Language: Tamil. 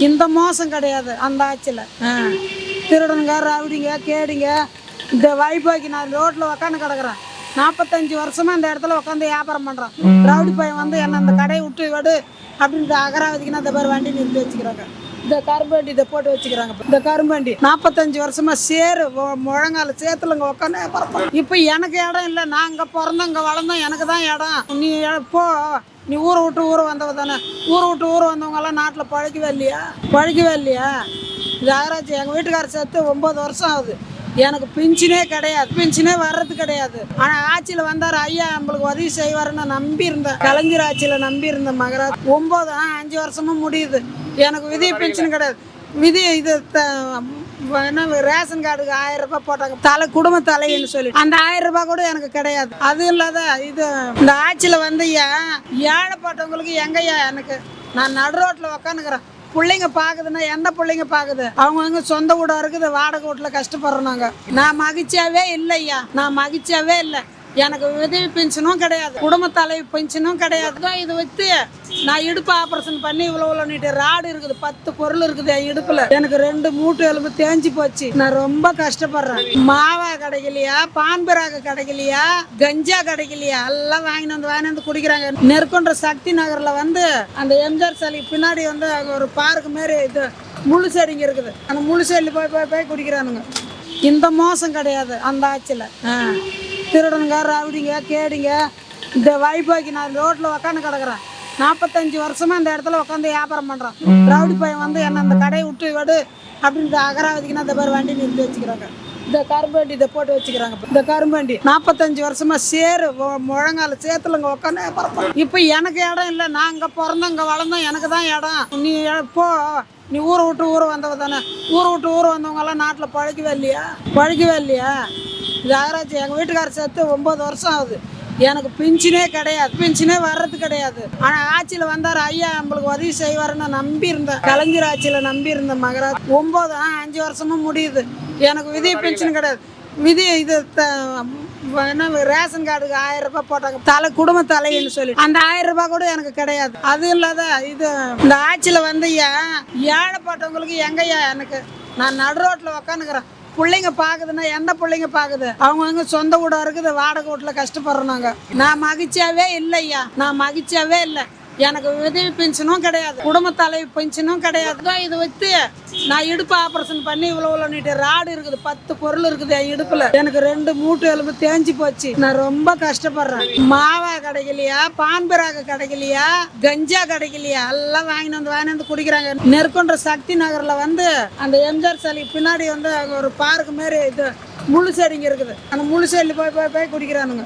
இந்த மோசம் கிடையாது அந்த ஆட்சியில். திருடனுங்க, ரவுடிங்க, கேடிங்க, இந்த வைப்பாக்கி நான் ரோட்டில் உக்காந்து கிடக்குறேன். 45 வருஷமா இந்த இடத்துல உட்காந்து வியாபாரம் பண்ணுறான். ரவுடி பையன் வந்து என்ன அந்த கடையை விட்டு விடு அப்படின்ற அகராவதிக்குன்னா இந்த மாதிரி வண்டி நிறுத்தி வச்சுக்கிறாங்க. இந்த கரும்பண்டி இதை போட்டு வச்சுக்கிறாங்க. இந்த கரும்பண்டி 45 வருஷமா சேரு முழங்கால சேத்துல இங்கே உட்காந்து வியாபாரம். இப்போ எனக்கு இடம் இல்லை. நான் இங்கே பிறந்தோம், இங்கே வளர்ந்தோம், எனக்கு தான் இடம். நீ போ, நீ ஊரை விட்டு ஊரை வந்தவ தானே. ஊரை விட்டு ஊரை வந்தவங்கெல்லாம் நாட்டில் பழக்கவே இல்லையா. இது ஆராய்ச்சி. எங்கள் வீட்டுக்காரர் சேர்த்து 9 வருஷம் ஆகுது. எனக்கு பென்ஷனே கிடையாது, பென்ஷனே வர்றது கிடையாது. ஆனால் ஆட்சியில் வந்தார் ஐயா, நம்மளுக்கு உதவி செய்வாருன்னு நம்பி இருந்தேன். கலைஞர் ஆட்சியில் நம்பி இருந்தேன். மகராஜ் 5 வருஷமும் முடியுது. எனக்கு விதி பென்ஷன் கிடையாது. விதி இது என்ன ரேஷன் கார்டுக்கு 1000 ரூபாய் போட்டாங்க, குடும்ப தலைன்னு சொல்லி. அந்த 1000 ரூபாய் கூட எனக்கு கிடையாது. அது இல்லாத இது இந்த ஆட்சியில் வந்து ஏழைப்பட்டவங்களுக்கு எங்கய்யா எனக்கு. நான் நடு ரோட்டில் உக்காந்துக்கிறேன். பிள்ளைங்க பார்க்குதுன்னா எந்த பிள்ளைங்க பார்க்குது? அவங்க சொந்த வீடா இருக்குது, வாடகை வீட்டில் கஷ்டப்படுறோம். நான் மகிழ்ச்சியாவே இல்லையா, நான் மகிழ்ச்சியாவே இல்லை. எனக்கு உதவி பென்ஷனும் கிடையாது, குடும்ப தலைவி பென்ஷனும் கிடையாது. இது வச்சு நான் இடுப்பு ஆப்ரேஷன் பண்ணி இவ்வளோ நீட்டு ராடு இருக்குது, 10 பொருள் இருக்குது என் இடுப்புல. எனக்கு 2 மூட்டு எலும்பு தேஞ்சு போச்சு. நான் ரொம்ப கஷ்டப்படுறேன். மாவா கிடைக்கலையா, பான்பராக கிடைக்கலையா, கஞ்சா கிடைக்கலையா, எல்லாம் வாங்கிட்டு வந்து குடிக்கிறாங்க. நெற்கொன்ற சக்தி நகர்ல வந்து அந்த எம்ஜிஆர் சிலைக்கு பின்னாடி வந்து அங்கே ஒரு பார்க்கு மாரி இது முழு செடிங்க இருக்குது. அந்த முழு செடி போய் குடிக்கிறானுங்க. இந்த மோசம் கிடையாது அந்த ஆட்சியில். திருடனுங்க, ரவுடிங்க, கேடிங்க, இந்த வைப்பாக்கி நான் ரோட்டில் உக்காந்து கிடக்குறேன். 45 வருஷமா இந்த இடத்துல உட்காந்து வியாபாரம் பண்ணுறான். ரவுடி பையன் வந்து என்ன அந்த கடையை விட்டு விடு அப்படின்ற அகராவதிக்குன்னா இந்த மாதிரி வண்டி நிறுத்தி வச்சுக்கிறாங்க. இந்த கரும்பண்டி இதை போட்டு வச்சுக்கிறாங்க. இந்த கரும்பண்டி 45 வருஷமா சேரு முழங்கால சேத்துல இங்கே உட்காந்து வியாபாரம் பண்ணுறேன். இப்போ எனக்கு இடம் இல்லை. நான் இங்கே பிறந்தோம், இங்கே வளர்ந்தோம், எனக்கு தான் இடம். நீ போ, நீ ஊரை விட்டு ஊரை வந்தவ தானே. ஊரை விட்டு ஊரை வந்தவங்கெல்லாம் நாட்டில் பழக்கவே இல்லையா. இது ஆராய்ச்சி. எங்கள் வீட்டுக்காரர் சேர்த்து 9 வருஷம் ஆகுது. எனக்கு பென்ஷனே கிடையாது, பென்ஷனே வர்றது கிடையாது. ஆனால் ஆட்சியில் வந்தார் ஐயா, நம்மளுக்கு உதவி செய்வாருன்னு நம்பி இருந்தேன். கலைஞர் ஆட்சியில் நம்பி இருந்தேன். மகராஜ் 5 வருஷமும் முடியுது. எனக்கு விதி பென்ஷன் கிடையாது. விதி இது என்ன ரேஷன் கார்டுக்கு 1000 ரூபாய் போட்டாங்க, குடும்ப தலைன்னு சொல்லி. அந்த 1000 ரூபாய் கூட எனக்கு கிடையாது. அது இல்லாத இது இந்த ஆட்சியில் வந்து ஏழைப்பட்டவங்களுக்கு எங்கய்யா எனக்கு. நான் நடு ரோட்டில் உக்காந்துக்கிறேன். பிள்ளைங்க பார்க்குதுன்னா எந்த பிள்ளைங்க பார்க்குது? அவங்க சொந்த வீடா இருக்குது, வாடகை வீட்டில் கஷ்டப்படுறோம். நான் மகிழ்ச்சியாவே இல்லையா, நான் மகிழ்ச்சியாவே இல்லை. எனக்கு உதவி பென்ஷனும் கிடையாது, குடும்ப தலைவி பென்ஷனும் கிடையாது. இது வச்சு நான் இடுப்பு ஆப்ரேஷன் பண்ணி இவ்வளோ நீட்டு ராடு இருக்குது, 10 பொருள் இருக்குது என் இடுப்புல. எனக்கு 2 மூட்டு எலும்பு தேஞ்சு போச்சு. நான் ரொம்ப கஷ்டப்படுறேன். மாவா கிடைக்கலையா, பான்பராக கிடைக்கலையா, கஞ்சா கிடைக்கலையா, எல்லாம் வாங்கிட்டு வந்து குடிக்கிறாங்க. நெற்கொன்ற சக்தி நகர்ல வந்து அந்த எம்ஜிஆர் சிலைக்கு பின்னாடி வந்து அங்கே ஒரு பார்க்கு மாரி இது முழு செடிங்க இருக்குது. அந்த முழு செடி போய் குடிக்கிறானுங்க.